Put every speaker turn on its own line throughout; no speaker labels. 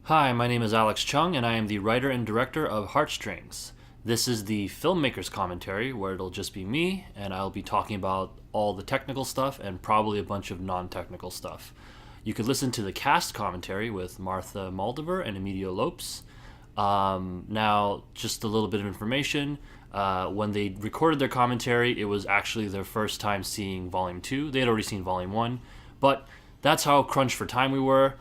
Hi, my name is Alex Chung, and I am the writer and director of Heartstrings. This is the Filmmaker's commentary, where it'll just be me, and I'll be talking about all the technical stuff and probably a bunch of non technical stuff. You could listen to the cast commentary with Martha Moldover and Emilio Lopes. Now, just a little bit of information. When they recorded their commentary, it was actually their first time seeing Volume 2. They had already seen Volume 1, but that's how crunched for time we were.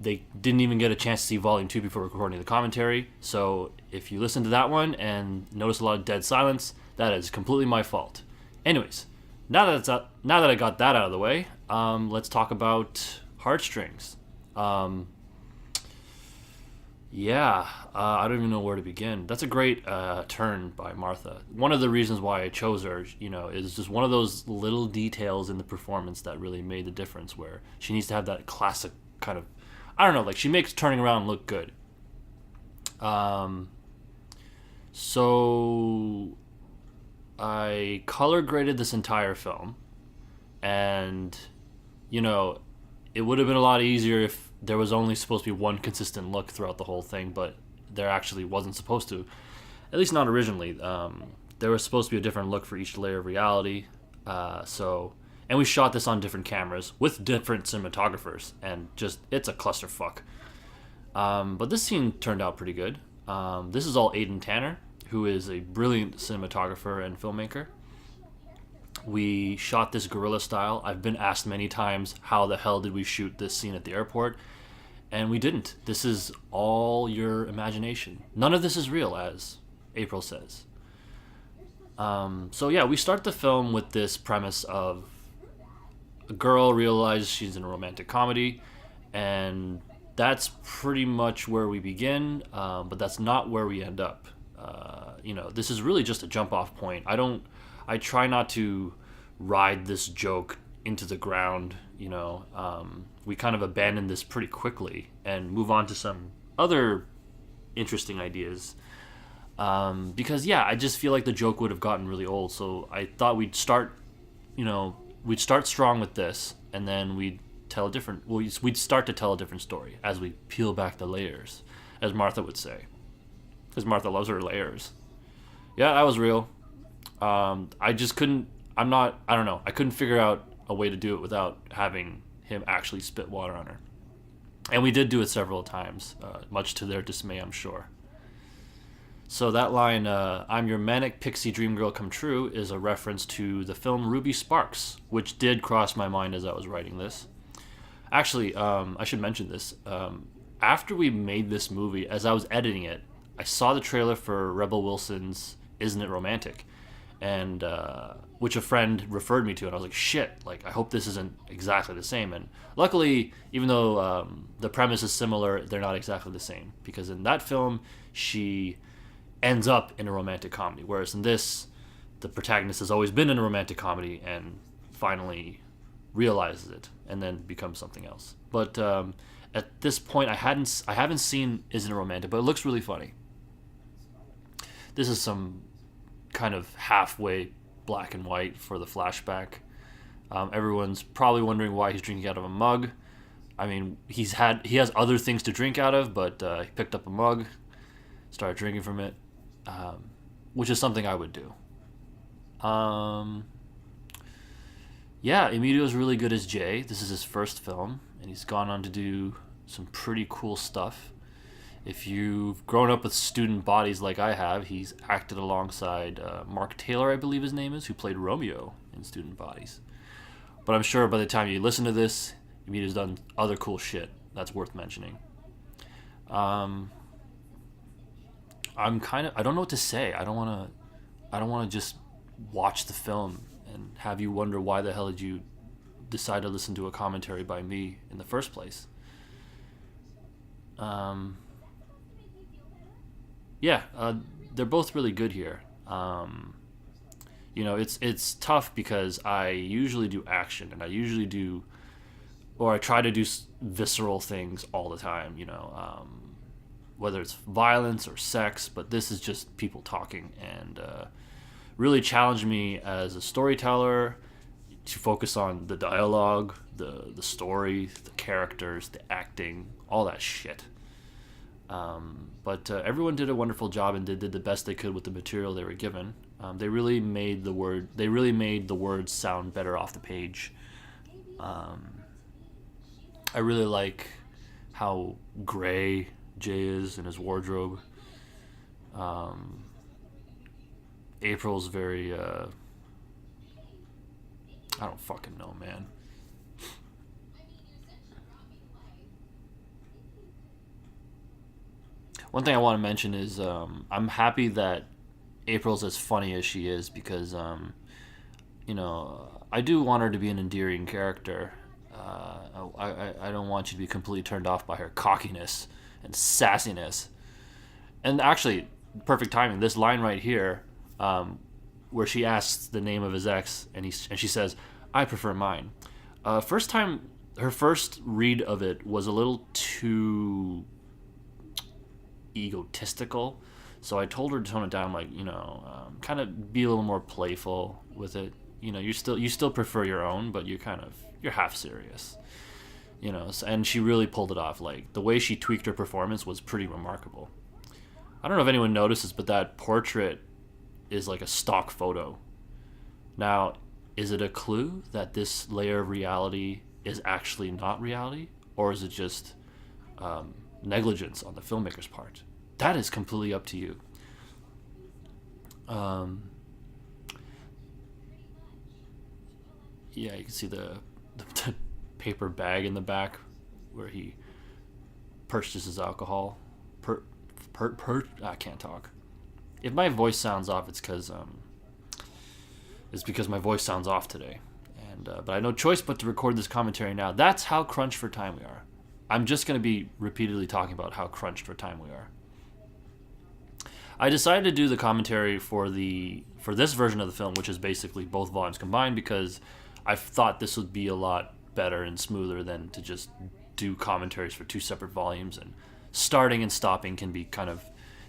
They didn't even get a chance to see Volume 2 before recording the commentary, so if you listen to that one and notice a lot of dead silence, that is completely my fault. Anyways, now that I got that out of the way, let's talk about Heartstrings. I don't even know where to begin. That's a great turn by Martha. One of the reasons why I chose her, is just one of those little details in the performance that really made the difference, where she needs to have that classic kind of, I don't know, like she makes turning around look good. So I color graded this entire film, and it would have been a lot easier if there was only supposed to be one consistent look throughout the whole thing, but there actually wasn't supposed to, at least not originally. There was supposed to be a different look for each layer of reality. And we shot this on different cameras with different cinematographers, and just, it's a clusterfuck. But this scene turned out pretty good. This is all Aidan Tanner, who is a brilliant cinematographer and filmmaker. We shot this guerrilla style. I've been asked many times, how the hell did we shoot this scene at the airport? And we didn't. This is all your imagination. None of this is real, as April says. We start the film with this premise of a girl realizes she's in a romantic comedy, and that's pretty much where we begin, but that's not where we end up. This is really just a jump off point. I try not to ride this joke into the ground. We kind of abandon this pretty quickly and move on to some other interesting ideas. Because I just feel like the joke would have gotten really old. So I thought we'd start strong with this, and then we'd start to tell a different story as we peel back the layers, as Martha would say, because Martha loves her layers. Yeah, that was real. I don't know. I couldn't figure out a way to do it without having him actually spit water on her. And we did do it several times, much to their dismay, I'm sure. So that line, I'm your manic pixie dream girl come true, is a reference to the film Ruby Sparks, which did cross my mind as I was writing this. Actually, I should mention this. After we made this movie, as I was editing it, I saw the trailer for Rebel Wilson's Isn't It Romantic? And which a friend referred me to, and I was like, shit, I hope this isn't exactly the same. And luckily, even though the premise is similar, they're not exactly the same, because in that film she ends up in a romantic comedy, whereas in this, the protagonist has always been in a romantic comedy and finally realizes it and then becomes something else. But at this point, I haven't seen Isn't It Romantic, but it looks really funny. This is some kind of halfway black and white for the flashback. Everyone's probably wondering why he's drinking out of a mug. I mean, he has other things to drink out of, but he picked up a mug, started drinking from it, which is something I would do. Emilio's really good as Jay. This is his first film, and he's gone on to do some pretty cool stuff. If you've grown up with student bodies like I have, he's acted alongside Mark Taylor, I believe his name is, who played Romeo in Student Bodies. But I'm sure by the time you listen to this, Emilio's done other cool shit that's worth mentioning. I don't know what to say. I don't want to just watch the film and have you wonder why the hell did you decide to listen to a commentary by me in the first place. They're both really good here. It's tough because I usually do action, and I try to do visceral things all the time, whether it's violence or sex, but this is just people talking, and really challenged me as a storyteller to focus on the dialogue, the story, the characters, the acting, all that shit. But everyone did a wonderful job and did the best they could with the material they were given. They really made the words sound better off the page. I really like how gray Jay is in his wardrobe. April's very I don't fucking know, man. One thing I want to mention is I'm happy that April's as funny as she is because I do want her to be an endearing character. I don't want you to be completely turned off by her cockiness and sassiness. And actually, perfect timing. This line right here, where she asks the name of his ex, and she says, "I prefer mine." Her first read of it was a little too egotistical, so I told her to tone it down, like kind of be a little more playful with it. You still prefer your own, but you're half serious. And she really pulled it off. Like the way she tweaked her performance was pretty remarkable. I don't know if anyone notices, but that portrait is like a stock photo. Now, is it a clue that this layer of reality is actually not reality, or is it just negligence on the filmmaker's part? That is completely up to you. Yeah, you can see the paper bag in the back where he purchases alcohol. I can't talk. If my voice sounds off, it's because my voice sounds off today, but I had no choice but to record this commentary now. That's how crunched for time we are. I'm just going to be repeatedly talking about how crunched for time we are. I decided to do the commentary for this version of the film, which is basically both volumes combined, because I thought this would be a lot better and smoother than to just do commentaries for two separate volumes, and starting and stopping can be kind of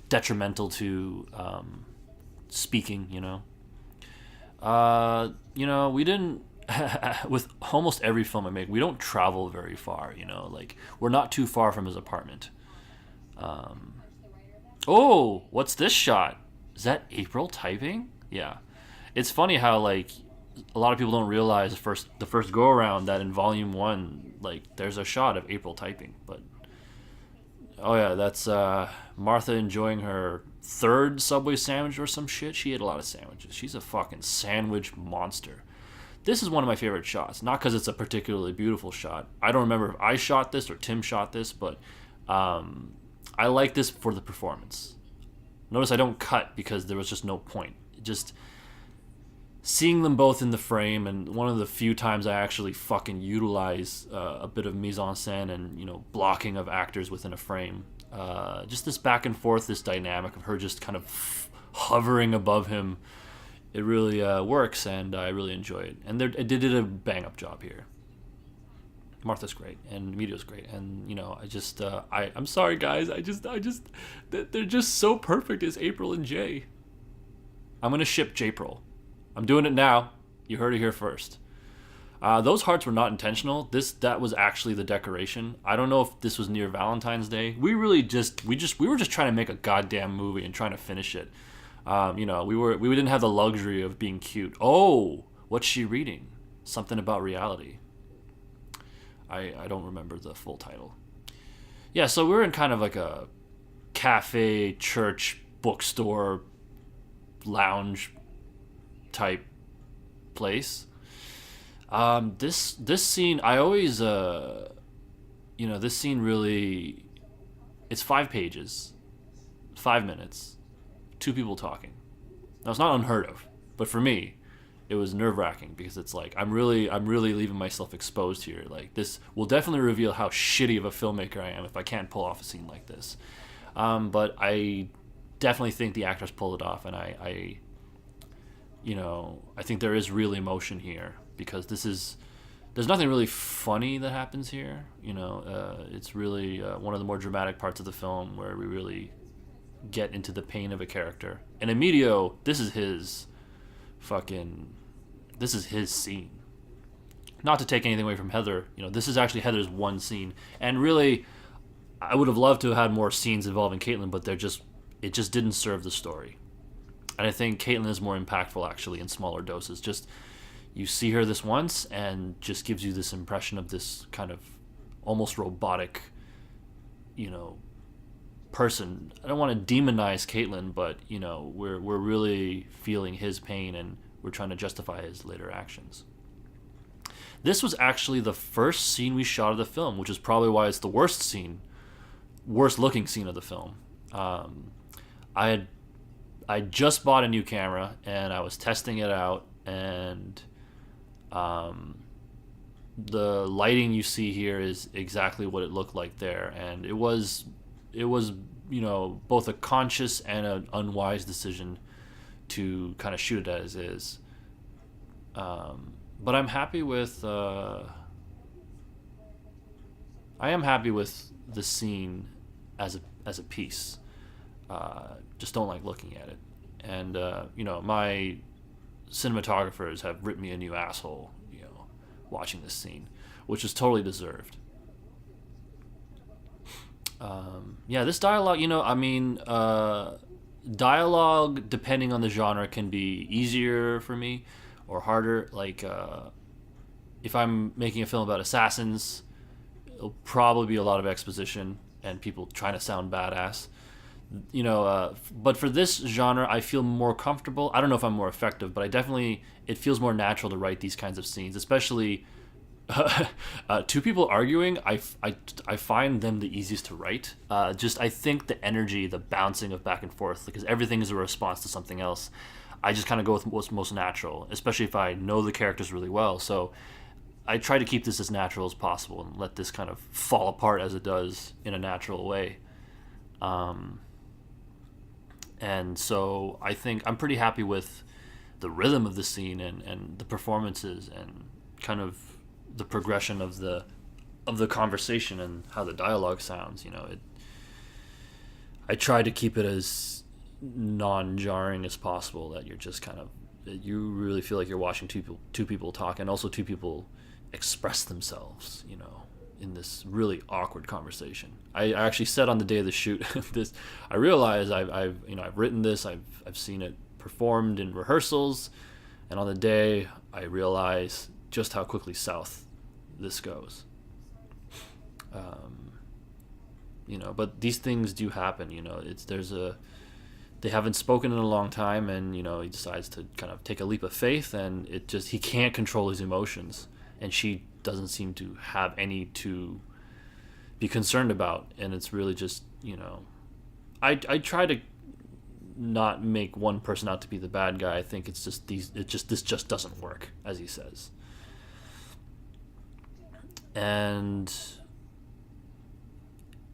detrimental to speaking. We didn't with almost every film I make, we don't travel very far. Like we're not too far from his apartment. Oh, what's this shot? Is that April typing? Yeah. It's funny how like a lot of people don't realize the first go around that in volume 1, like there's a shot of April typing. But oh yeah, that's Martha enjoying her third Subway sandwich or some shit. She ate a lot of sandwiches. She's a fucking sandwich monster. This is one of my favorite shots, not because it's a particularly beautiful shot. I don't remember if I shot this or Tim shot this, but I like this for the performance. Notice I don't cut because there was just no point. Just seeing them both in the frame, and one of the few times I actually fucking utilize a bit of mise-en-scène and blocking of actors within a frame. Just this back and forth, this dynamic of her just kind of hovering above him. It really works, and I really enjoy it. And they did a bang-up job here. Martha's great, and Emilio's great, and I'm sorry guys, they're just so perfect as April and Jay. I'm gonna ship J-April. I'm doing it now. You heard it here first. Those hearts were not intentional. That was actually the decoration. I don't know if this was near Valentine's Day. We were just trying to make a goddamn movie and trying to finish it. We didn't have the luxury of being cute. Oh, what's she reading? Something about reality. I don't remember the full title. Yeah, so we're in kind of like a cafe, church, bookstore, lounge type place. This scene, I always this scene really, it's 5 pages, 5 minutes, 2 people talking. Now it's not unheard of, but for me it was nerve-wracking because it's like I'm really leaving myself exposed here. Like this will definitely reveal how shitty of a filmmaker I am if I can't pull off a scene like this. But I definitely think the actors pulled it off, and I think there is real emotion here because there's nothing really funny that happens here. It's really one of the more dramatic parts of the film where we really get into the pain of a character. And Emilio, this is his scene. Not to take anything away from Heather, this is actually Heather's one scene. And really, I would have loved to have had more scenes involving Caitlyn, but it just didn't serve the story. And I think Caitlyn is more impactful actually in smaller doses. Just you see her this once and just gives you this impression of this kind of almost robotic, you know, person. I don't want to demonize Caitlyn, but you know, we're really feeling his pain and we're trying to justify his later actions. This was actually the first scene we shot of the film, which is probably why it's the worst looking scene of the film. I just bought a new camera and I was testing it out, and the lighting you see here is exactly what it looked like there, and it was you know, both a conscious and an unwise decision to kind of shoot it as is. But I'm happy with I am happy with the scene as a piece. Just don't like looking at it. And you know, my cinematographers have ripped me a new asshole, you know, watching this scene, which is totally deserved. Yeah, this dialogue, you know, I mean, dialogue depending on the genre can be easier for me or harder. Like if I'm making a film about assassins, it'll probably be a lot of exposition and people trying to sound badass, you know, but for this genre I feel more comfortable. I don't know if I'm more effective, but it feels more natural to write these kinds of scenes, especially two people arguing. I find them the easiest to write. Just I think the energy, the bouncing of back and forth, because everything is a response to something else. I just kind of go with what's most natural, especially if I know the characters really well. So I try to keep this as natural as possible and let this kind of fall apart as it does in a natural way. And so I think I'm pretty happy with the rhythm of the scene and the performances and kind of the progression of the conversation and how the dialogue sounds. You know, I try to keep it as non-jarring as possible, that you're just kind of, that you really feel like you're watching two people talk, and also two people express themselves, you know, in this really awkward conversation. I actually said on the day of the shoot, this, I realized I've written this, I've seen it performed in rehearsals, and on the day I realized just how quickly south this goes. You know, but these things do happen. You know, they haven't spoken in a long time, and you know, he decides to kind of take a leap of faith, and he can't control his emotions, and she doesn't seem to have any to be concerned about, and it's really just, you know, I try to not make one person out to be the bad guy. I think it's just this just doesn't work, as he says. And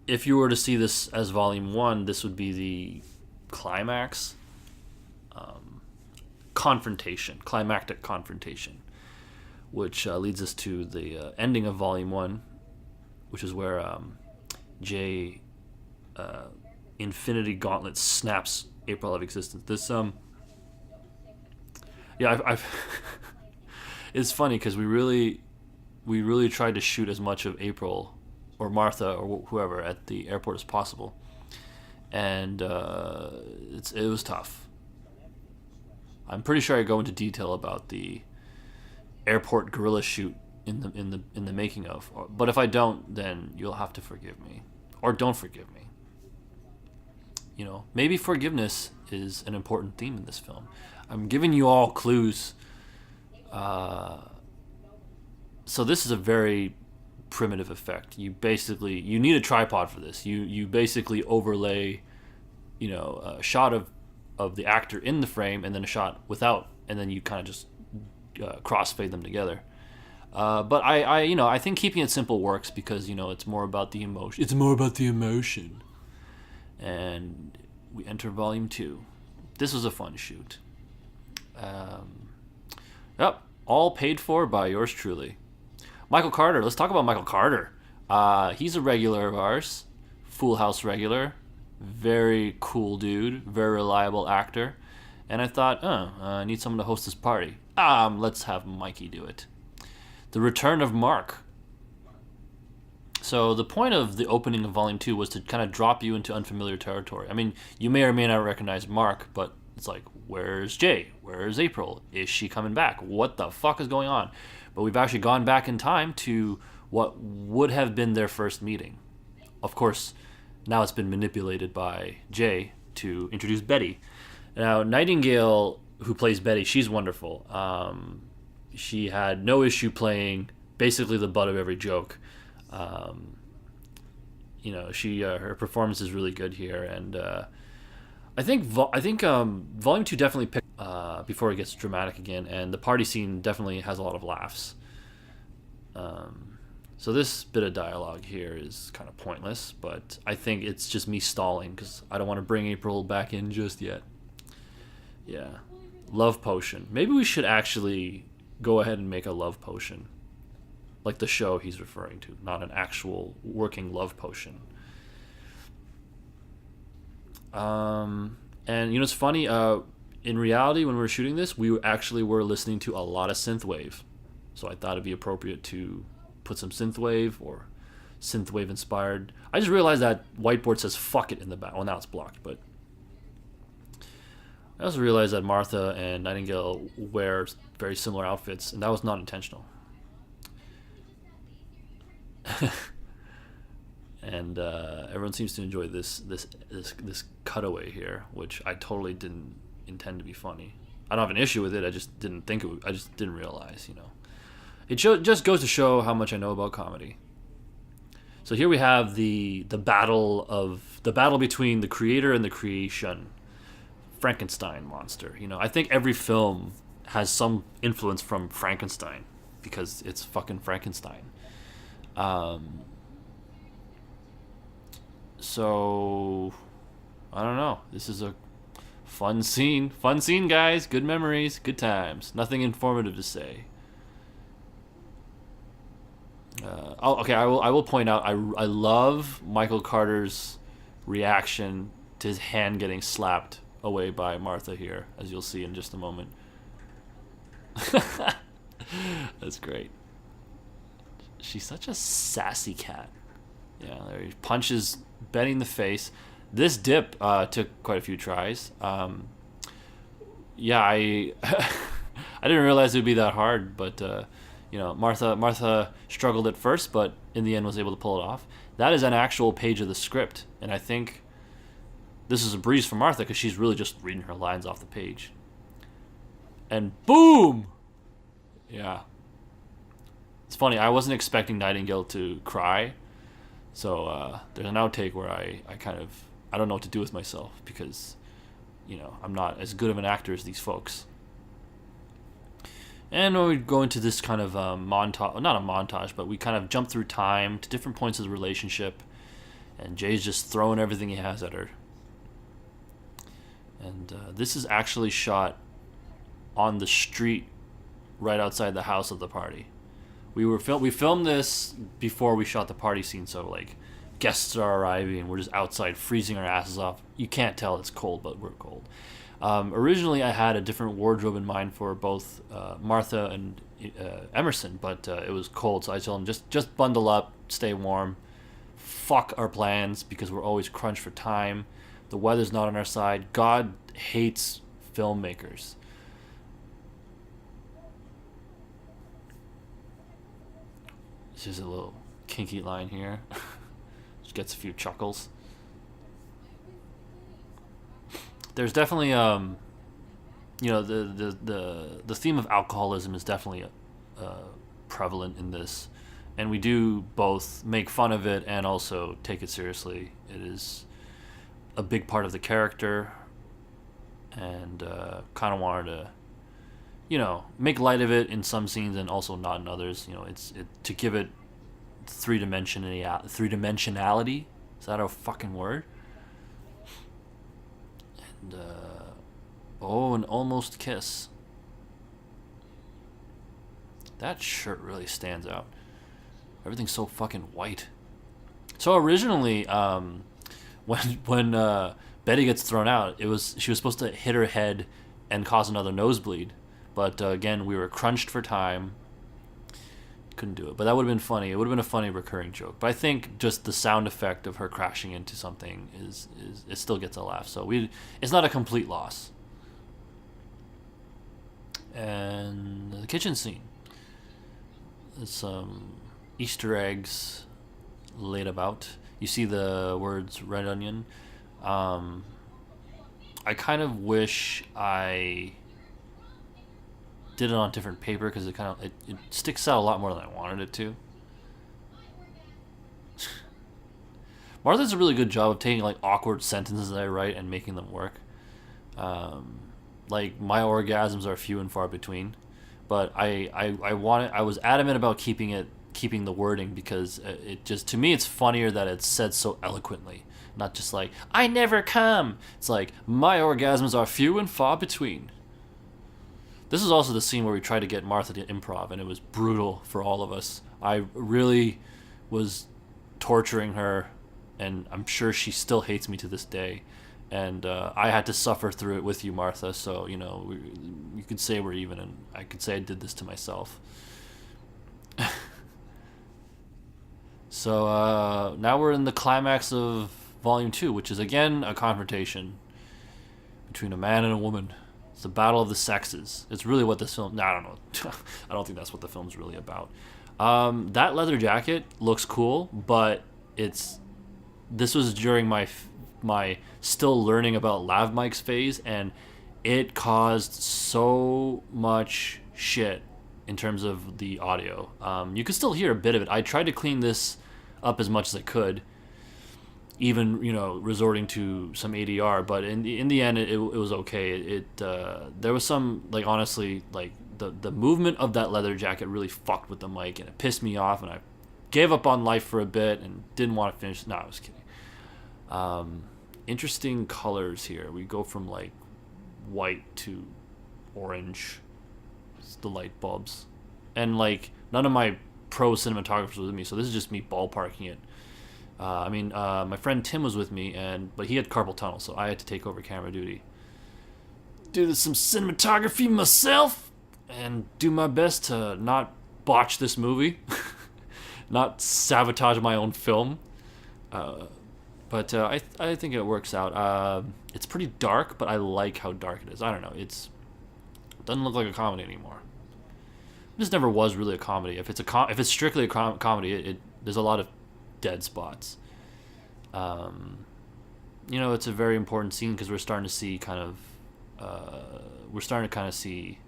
if you were to see this as volume 1, this would be the climax, climactic confrontation, which leads us to the ending of volume 1, which is where Jay Infinity Gauntlet snaps April out of existence. This I've it's funny because we really tried to shoot as much of April or Martha or whoever at the airport as possible, and it was tough. I'm pretty sure I go into detail about the airport guerrilla shoot in the making of, but if I don't, then you'll have to forgive me, or don't forgive me. You know, maybe forgiveness is an important theme in this film. I'm giving you all clues. So this is a very primitive effect. You need a tripod for this. You basically overlay, you know, a shot of the actor in the frame and then a shot without, and then you kind of just crossfade them together. But I think keeping it simple works because, you know, it's more about the emotion. It's more about the emotion. And we enter volume 2. This was a fun shoot. Yep, all paid for by yours truly. Michael Carter. Let's talk about Michael Carter. He's a regular of ours, Full House regular, very cool dude, very reliable actor. And I thought, I need someone to host this party. Let's have Mikey do it. The return of Mark. So the point of the opening of Volume 2 was to kind of drop you into unfamiliar territory. I mean, you may or may not recognize Mark, but it's like, where's Jay? Where's April? Is she coming back? What the fuck is going on? But we've actually gone back in time to what would have been their first meeting. Of course, now it's been manipulated by Jay to introduce Betty. Now, Nightingale, who plays Betty, she's wonderful. She had no issue playing basically the butt of every joke. She her performance is really good here, and I think Volume 2 definitely picked before it gets dramatic again, and the party scene definitely has a lot of laughs. So this bit of dialogue here is kind of pointless, but I think it's just me stalling because I don't want to bring April back in just yet. Yeah, love potion. Maybe we should actually go ahead and make a love potion. Like the show he's referring to, not an actual working love potion. And it's funny, in reality, when we were shooting this, we actually were listening to a lot of synthwave. So I thought it'd be appropriate to put some synthwave or synthwave inspired. I just realized that whiteboard says fuck it in the back. Well, now it's blocked, but I also realized that Martha and Nightingale wear very similar outfits, and that was not intentional. And everyone seems to enjoy this cutaway here, which I totally didn't intend to be funny. I don't have an issue with it. I just didn't think it would, I just didn't realize, It just goes to show how much I know about comedy. So here we have the battle between the creator and the creation, Frankenstein monster. I think every film has some influence from Frankenstein because it's fucking Frankenstein. So I don't know. This is a fun scene, guys. Good memories, good times. Nothing informative to say. I will point out. I love Michael Carter's reaction to his hand getting slapped away by Martha here, as you'll see in just a moment. That's great. She's such a sassy cat. Yeah, there he punches Betty in the face. This dip took quite a few tries. I I didn't realize it would be that hard, but Martha struggled at first, but in the end was able to pull it off. That is an actual page of the script, and I think this is a breeze for Martha because she's really just reading her lines off the page. And boom! Yeah. It's funny, I wasn't expecting Nightingale to cry, so there's an outtake where I don't know what to do with myself because, I'm not as good of an actor as these folks. And when we go into this kind of montage, not a montage, but we kind of jump through time to different points of the relationship, and Jay's just throwing everything he has at her. And this is actually shot on the street right outside the house of the party. We filmed this before we shot the party scene, so like guests are arriving and we're just outside freezing our asses off. You can't tell it's cold, but we're cold. Originally I had a different wardrobe in mind for both Martha and Emerson, but it was cold, so I told them just bundle up, stay warm. Fuck our plans because we're always crunched for time. The weather's not on our side. God hates filmmakers. It's just a little kinky line here. Just gets a few chuckles. There's definitely the theme of alcoholism is definitely prevalent in this, and we do both make fun of it and also take it seriously. It is a big part of the character, and kind of wanted to make light of it in some scenes and also not in others. It's to give it three-dimensionality. Is that a fucking word? And an almost kiss. That shirt really stands out. Everything's so fucking white. So originally, when Betty gets thrown out, she was supposed to hit her head and cause another nosebleed. But again, we were crunched for time. couldn't do it. But that would have been funny. It would have been a funny recurring joke. But I think just the sound effect of her crashing into something is it still gets a laugh. So it's not a complete loss. And the kitchen scene. There's some Easter eggs laid about. You see the words red onion. I kind of wish I did it on different paper because it sticks out a lot more than I wanted it to. Martha does a really good job of taking like awkward sentences that I write and making them work. Like my orgasms are few and far between, but I was adamant about keeping the wording because it just, to me, it's funnier that it's said so eloquently, not just like I never come. It's like my orgasms are few and far between. This is also the scene where we tried to get Martha to improv, and it was brutal for all of us. I really was torturing her, and I'm sure she still hates me to this day. And I had to suffer through it with you, Martha. So, you know, you could say we're even, and I could say I did this to myself. So now we're in the climax of Volume 2, which is, again, a confrontation between a man and a woman. It's the battle of the sexes. It's really what this film... No, I don't know. I don't think that's what the film's really about. That leather jacket looks cool, but this was during my still learning about lav mics phase, and it caused so much shit in terms of the audio. You could still hear a bit of it. I tried to clean this up as much as I could, even, you know, resorting to some ADR, but in the end it was okay. There was some, like, honestly, like the movement of that leather jacket really fucked with the mic, and it pissed me off, and I gave up on life for a bit and didn't want to finish. No, I was kidding. Interesting colors here. We go from like white to orange. It's the light bulbs, and like none of my pro cinematographers was with me, so this is just me ballparking it. My friend Tim was with me, but he had carpal tunnel, so I had to take over camera duty, do some cinematography myself, and do my best to not botch this movie, not sabotage my own film. But I think it works out. It's pretty dark, but I like how dark it is. I don't know. It doesn't look like a comedy anymore. This never was really a comedy. If it's strictly a comedy, there's a lot of dead spots. It's a very important scene because we're starting to see see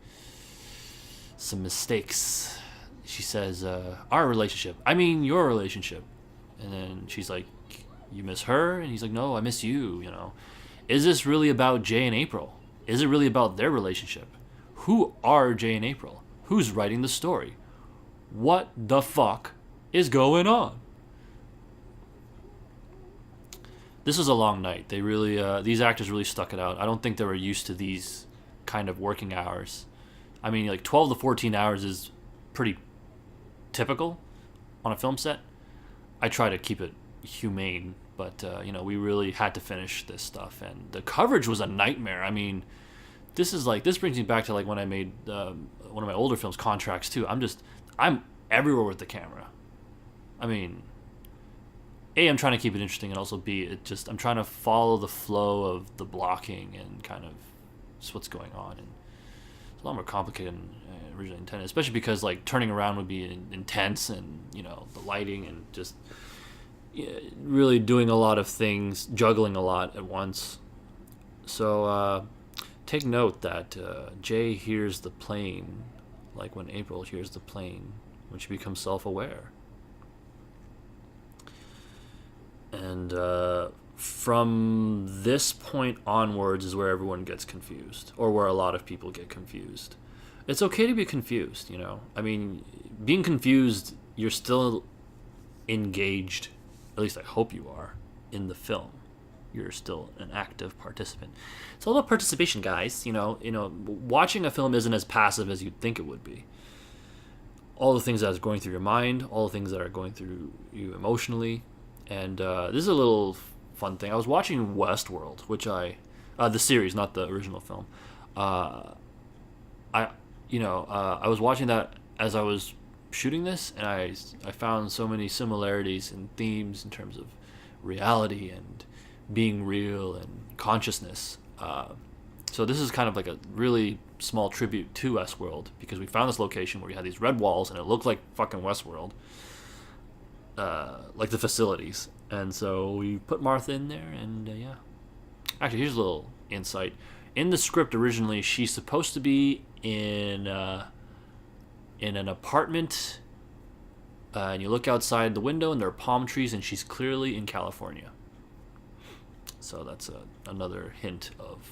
some mistakes. She says, "Our relationship. I mean, your relationship," and then she's like, "You miss her?" And he's like, "No, I miss you." You know, is this really about Jay and April? Is it really about their relationship? Who are Jay and April? Who's writing the story? What the fuck is going on? This was a long night. They really, these actors really stuck it out. I don't think they were used to these kind of working hours. I mean, like 12 to 14 hours is pretty typical on a film set. I try to keep it humane, but we really had to finish this stuff, and the coverage was a nightmare. I mean, this brings me back to like when I made one of my older films, Contracts 2. I'm everywhere with the camera. I mean, A, I'm trying to keep it interesting, and also B, I'm trying to follow the flow of the blocking and kind of just what's going on, and it's a lot more complicated than originally intended, especially because like turning around would be intense, and the lighting, and just really doing a lot of things, juggling a lot at once. So take note that Jay hears the plane like when April hears the plane when she becomes self-aware. And from this point onwards is where everyone gets confused, or where a lot of people get confused. It's okay to be confused, I mean, being confused, you're still engaged, at least I hope you are, in the film. You're still an active participant. It's all about participation, guys. Watching a film isn't as passive as you'd think it would be. All the things that is going through your mind, all the things that are going through you emotionally. And this is a little fun thing. I was watching Westworld, which the series, not the original film. I was watching that as I was shooting this, and I found so many similarities and themes in terms of reality and being real and consciousness. So this is kind of like a really small tribute to Westworld, because we found this location where we had these red walls and it looked like fucking Westworld, like the facilities. And so we put Martha in there, and yeah. Actually, here's a little insight. In the script originally, she's supposed to be in an apartment, and you look outside the window and there are palm trees, and she's clearly in California. So that's another hint of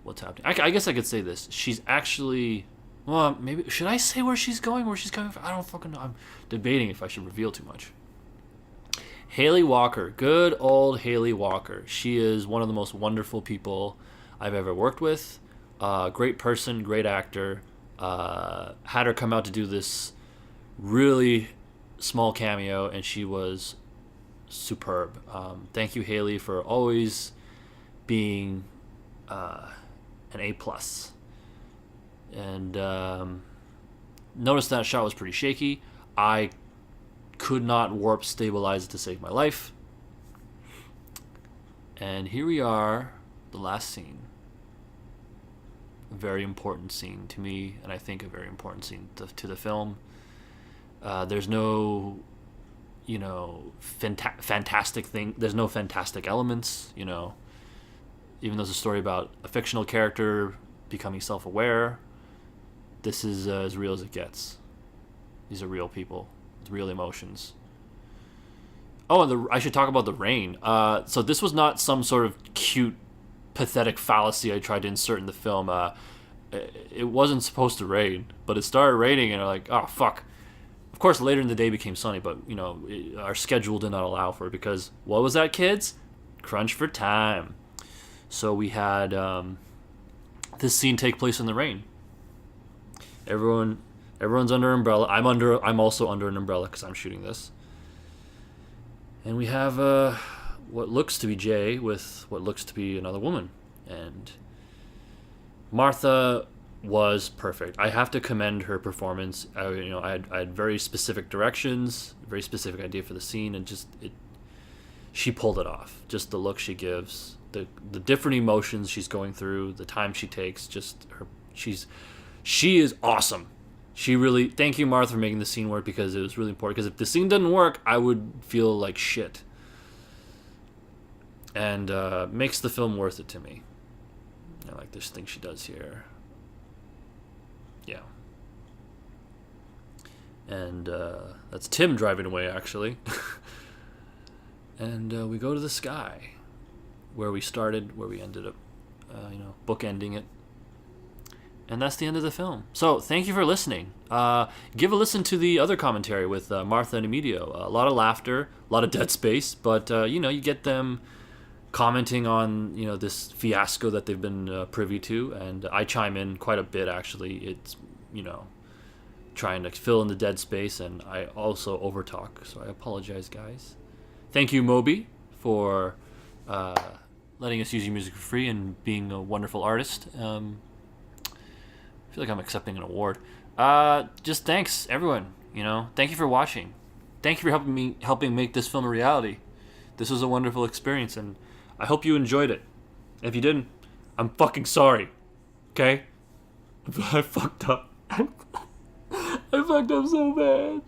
what's happening. I guess I could say this. She's actually... Well, maybe... Should I say where she's going? Where she's coming from? I don't fucking know. I'm debating if I should reveal too much. Haley Walker. Good old Haley Walker. She is one of the most wonderful people I've ever worked with. Great person, great actor. Had her come out to do this really small cameo, and she was superb. Thank you, Haley, for always being an A+. And notice that shot was pretty shaky. I could not warp stabilize it to save my life. And here we are, the last scene. A very important scene to me, and I think a very important scene to the film. There's no, fantastic thing. There's no fantastic elements, Even though it's a story about a fictional character becoming self-aware, this is as real as it gets. These are real people with real emotions. Oh, and I should talk about the rain. So this was not some sort of cute, pathetic fallacy I tried to insert in the film. It wasn't supposed to rain, but it started raining, and I'm like, oh, fuck. Of course, later in the day it became sunny, but, our schedule did not allow for it, because what was that, kids? Crunch for time. So we had this scene take place in the rain. Everyone's under an umbrella. I'm also under an umbrella because I'm shooting this. And we have what looks to be Jay with what looks to be another woman. And Martha was perfect. I have to commend her performance. I had very specific directions, very specific idea for the scene, and she pulled it off. Just the look she gives, the different emotions she's going through, the time she takes, she is awesome. She really... Thank you, Martha, for making the scene work, because it was really important. Because if the scene didn't work, I would feel like shit. And makes the film worth it to me. I like this thing she does here. Yeah. And that's Tim driving away, actually. And we go to the sky, where we started, where we ended up, bookending it. And that's the end of the film. So thank you for listening. Give a listen to the other commentary with Martha and Emilio. A lot of laughter, a lot of dead space, but you get them commenting on this fiasco that they've been privy to, and I chime in quite a bit, actually. It's trying to fill in the dead space, and I also overtalk, so I apologize, guys. Thank you, Moby, for letting us use your music for free and being a wonderful artist. I feel like I'm accepting an award. Just thanks, everyone. Thank you for watching. Thank you for helping make this film a reality. This was a wonderful experience, and I hope you enjoyed it. If you didn't, I'm fucking sorry. Okay? I fucked up. I fucked up so bad.